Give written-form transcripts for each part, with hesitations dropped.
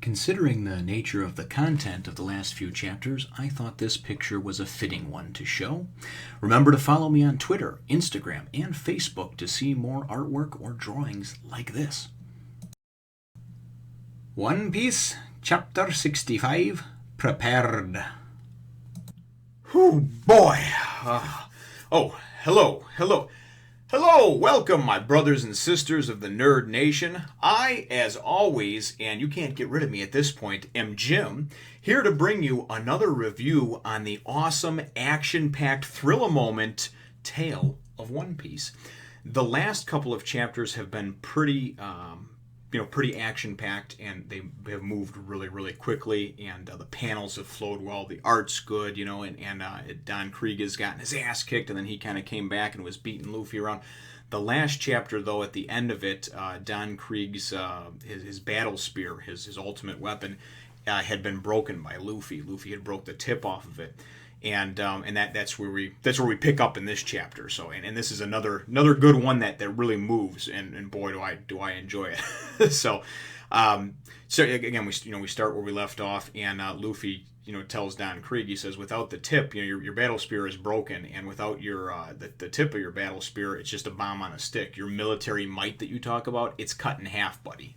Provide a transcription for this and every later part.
Considering the nature of the content of the last few chapters, I thought this picture was a fitting one to show. Remember to follow me on Twitter, Instagram, and Facebook to see more artwork or drawings like this. One Piece, Chapter 65, Prepared. Oh boy! Hello! Welcome, my brothers and sisters of the Nerd Nation. I, as always, and you can't get rid of me at this point, am Jim, here to bring you another review on the awesome, action-packed, thrill-a-moment tale of One Piece. The last couple of chapters have been pretty action-packed, and they have moved really, really quickly, and the panels have flowed well, the art's good, and Don Krieg has gotten his ass kicked, and then he kind of came back and was beating Luffy around. The last chapter, though, at the end of it, Don Krieg's, his battle spear, his ultimate weapon, had been broken by Luffy. Luffy had broke the tip off of it. And that's where we pick up in this chapter. So and this is another good one that really moves, and boy do I enjoy it. so again we start where we left off, and Luffy tells Don Krieg, he says, without the tip, your battle spear is broken, and without your the tip of your battle spear, it's just a bomb on a stick. Your military might that you talk about, it's cut in half, buddy.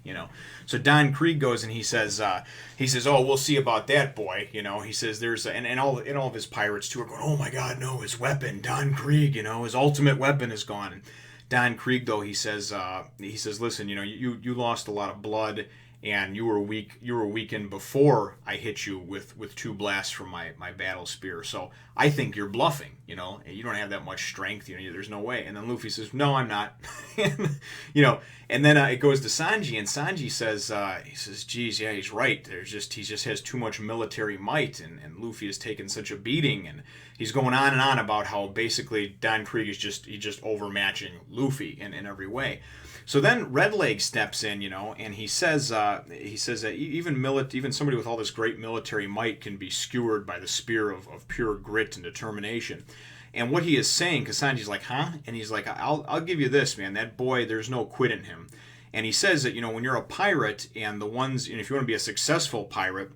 So Don Krieg goes and he says, oh, we'll see about that, boy. He says there's and all of his pirates too are going, oh my God, no, his weapon, Don Krieg, his ultimate weapon is gone. And Don Krieg, though, he says, listen, you lost a lot of blood, and you were weakened before I hit you with two blasts from my battle spear. So I think you're bluffing, you don't have that much strength, there's no way. And then Luffy says, no, I'm not. And then it goes to Sanji, and Sanji says, geez, yeah, he's right. He just has too much military might, and Luffy has taken such a beating, and he's going on and on about how basically Don Krieg is just overmatching Luffy in every way. So then Redleg steps in, and he says that even somebody with all this great military might can be skewered by the spear of pure grit and determination. And what he is saying, because Sanji's like, huh? And he's like, I'll give you this, man. That boy, there's no quit in him. And he says that, when you're a pirate, and if you want to be a successful pirate,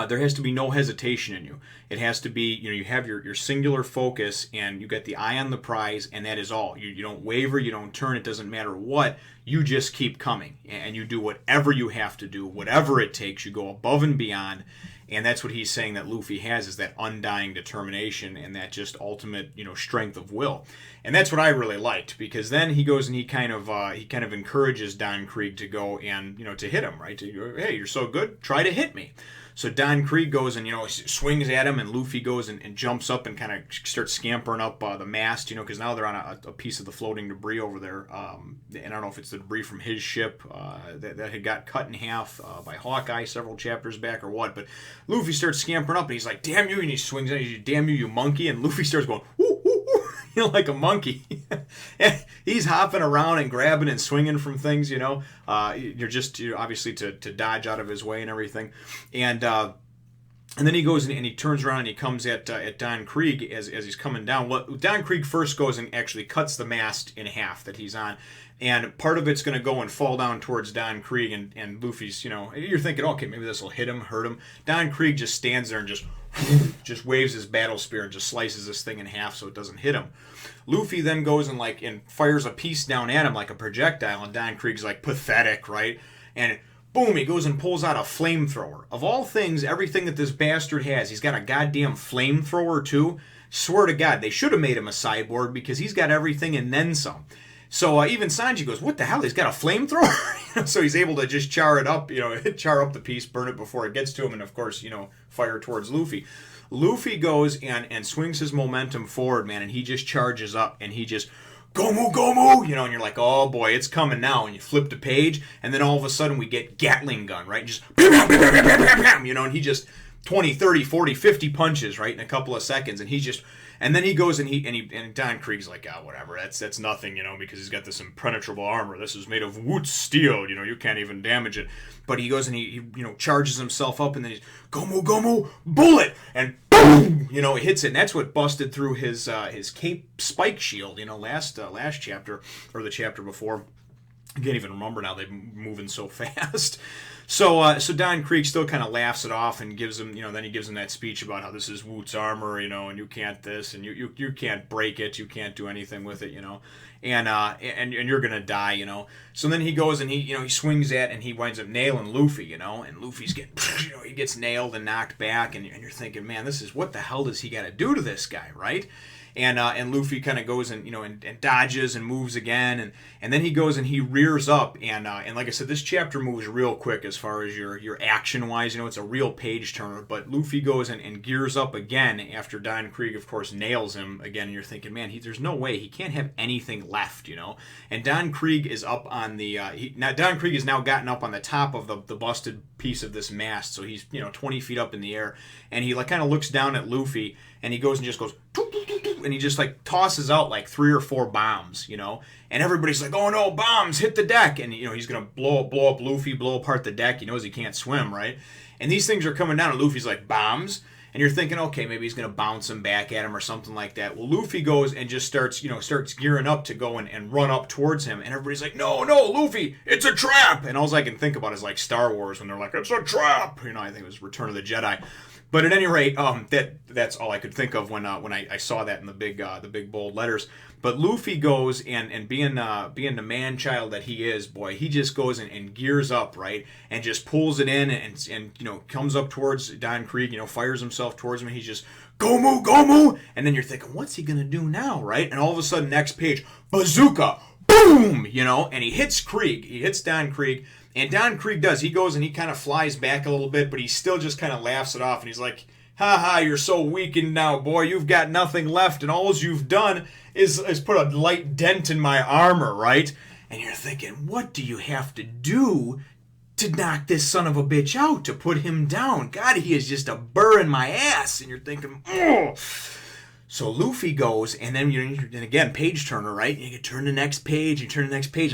there has to be no hesitation in you. It has to be, you have your singular focus, and you get the eye on the prize, and that is all. You don't waver, you don't turn, it doesn't matter what. You just keep coming, and you do whatever you have to do, whatever it takes. You go above and beyond, and that's what he's saying that Luffy has, is that undying determination and that just ultimate, strength of will. And that's what I really liked, because then he goes and he kind of encourages Don Krieg to go and, to hit him, right? Hey, you're so good, try to hit me. So Don Krieg goes and, swings at him, and Luffy goes and jumps up and kind of starts scampering up the mast, because now they're on a piece of the floating debris over there. And I don't know if it's the debris from his ship that had got cut in half by Hawkeye several chapters back or what. But Luffy starts scampering up, and he's like, damn you, and he swings at him, damn you, you monkey. And Luffy starts going, woo, woo, woo, like a monkey. And he's hopping around and grabbing and swinging from things, you're obviously to dodge out of his way and everything. And then he goes and he turns around and he comes at Don Krieg as he's coming down. Well, Don Krieg first goes and actually cuts the mast in half that he's on. And part of it's going to go and fall down towards Don Krieg, and Luffy's, you're thinking, okay, maybe this will hurt him. Don Krieg just stands there and just waves his battle spear and just slices this thing in half so it doesn't hit him. Luffy then goes and fires a piece down at him like a projectile, and Don Krieg's like, pathetic, right? And boom, he goes and pulls out a flamethrower. Of all things, everything that this bastard has, he's got a goddamn flamethrower too. Swear to God, they should have made him a cyborg, because he's got everything and then some. So even Sanji goes, what the hell? He's got a flamethrower? So he's able to just char it up, char up the piece, burn it before it gets to him, and of course, fire towards Luffy. Luffy goes and swings his momentum forward, man, and he just charges up, and he just, Gomu Gomu, and you're like, oh boy, it's coming now, and you flip the page, and then all of a sudden we get Gatling gun, right? And just, and he just 20, 30, 40, 50 punches, right, in a couple of seconds, and then he goes and Don Krieg's like, whatever, that's nothing, because he's got this impenetrable armor. This is made of wood steel, you can't even damage it. But he goes and he charges himself up, and then he's Gomu Gomu bullet, and boom, it hits it. And that's what busted through his cape spike shield, last chapter or the chapter before. I can't even remember now. They're moving so fast. So Don Krieg still kind of laughs it off and gives him, then he gives him that speech about how this is Woot's armor, and you can't this, and you can't break it, you can't do anything with it, and you're gonna die, So then he goes and he swings at and he winds up nailing Luffy, and Luffy's getting, he gets nailed and knocked back, and you're thinking, man, this is, what the hell does he got to do to this guy, right? And Luffy kind of goes and and dodges and moves again, and then he goes and he rears up, and like I said, this chapter moves real quick as far as your action wise. It's a real page turner. But Luffy goes and gears up again after Don Krieg, of course, nails him again, and you're thinking, man, there's no way he can't have anything left, And Don Krieg is up on the Don Krieg has now gotten up on the top of the busted piece of this mast, so he's 20 feet up in the air, and he kind of looks down at Luffy, and he goes and just goes. And he just tosses out 3 or 4 bombs, and everybody's like, oh no, bombs, hit the deck, and he's gonna blow up Luffy, blow apart the deck. He knows he can't swim, right? And these things are coming down, and Luffy's like, bombs, and you're thinking, okay, maybe he's gonna bounce them back at him or something like that. Well, Luffy goes and just starts gearing up to go and run up towards him, and everybody's like, no, Luffy, it's a trap. And all I can think about is Star Wars when they're like, it's a trap. I think it was Return of the Jedi. But at any rate, that's all I could think of when I saw that in the big bold letters. But Luffy goes and being the man child that he is, boy, he just goes and gears up, right, and just pulls it in and comes up towards Don Krieg, fires himself towards him, and he's just Gomu Gomu, and then you're thinking, what's he gonna do now, right? And all of a sudden, next page, bazooka, boom, and he hits Don Krieg. And Don Krieg he goes and he kind of flies back a little bit, but he still just kind of laughs it off, and he's like, ha, you're so weakened now, boy, you've got nothing left, and all you've done is put a light dent in my armor, right? And you're thinking, what do you have to do to knock this son of a bitch out, to put him down? God, he is just a burr in my ass. And you're thinking, oh. So Luffy goes, and then and again, page turner, right? You turn the next page, and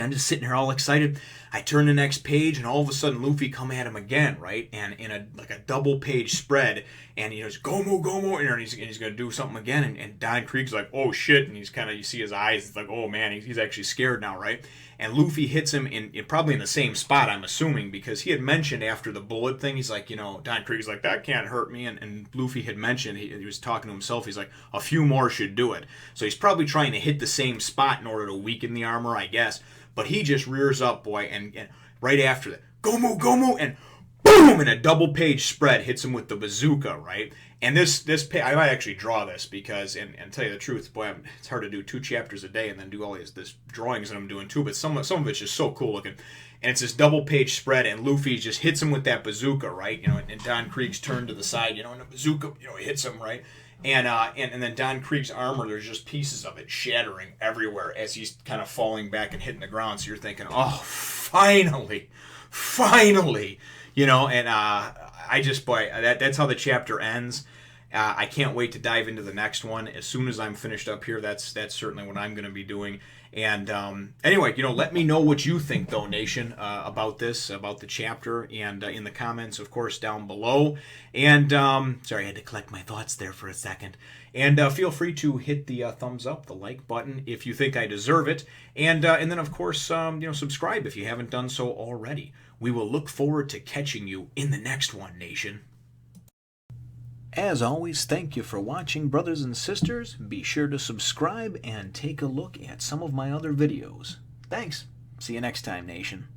I'm just sitting here all excited. I turn the next page, and all of a sudden Luffy come at him again, right? And in a double page spread, and he goes, Gomu Gomu, and he's going to do something again, and Don Krieg's like, oh shit, and he's kind of, you see his eyes, it's like, oh man, he's actually scared now, right? And Luffy hits him in probably in the same spot, I'm assuming, because he had mentioned after the bullet thing, he's like, Don Krieg's like, that can't hurt me, and Luffy had mentioned, he was talking to himself, he's like, a few more should do it. So he's probably trying to hit the same spot in order to weaken the armor, I guess. But he just rears up, boy, and right after that, Gomu Gomu, and boom, in a double page spread, hits him with the bazooka, right? And this I might actually draw this because, and tell you the truth, boy, it's hard to do 2 chapters a day and then do all this drawings that I'm doing too, but some of it's just so cool looking. And it's this double page spread, and Luffy just hits him with that bazooka, right? And Don Krieg's turned to the side, and the bazooka, hits him, right? And then Don Krieg's armor, there's just pieces of it shattering everywhere as he's kind of falling back and hitting the ground. So you're thinking, oh, finally, and I just, boy, that's how the chapter ends. I can't wait to dive into the next one. As soon as I'm finished up here, that's certainly what I'm going to be doing. And anyway, let me know what you think, though, Nation, about this, about the chapter, and in the comments, of course, down below. And sorry, I had to collect my thoughts there for a second. And feel free to hit the thumbs up, the like button, if you think I deserve it. And then, of course, subscribe if you haven't done so already. We will look forward to catching you in the next one, Nation. As always, thank you for watching, brothers and sisters. Be sure to subscribe and take a look at some of my other videos. Thanks. See you next time, Nation.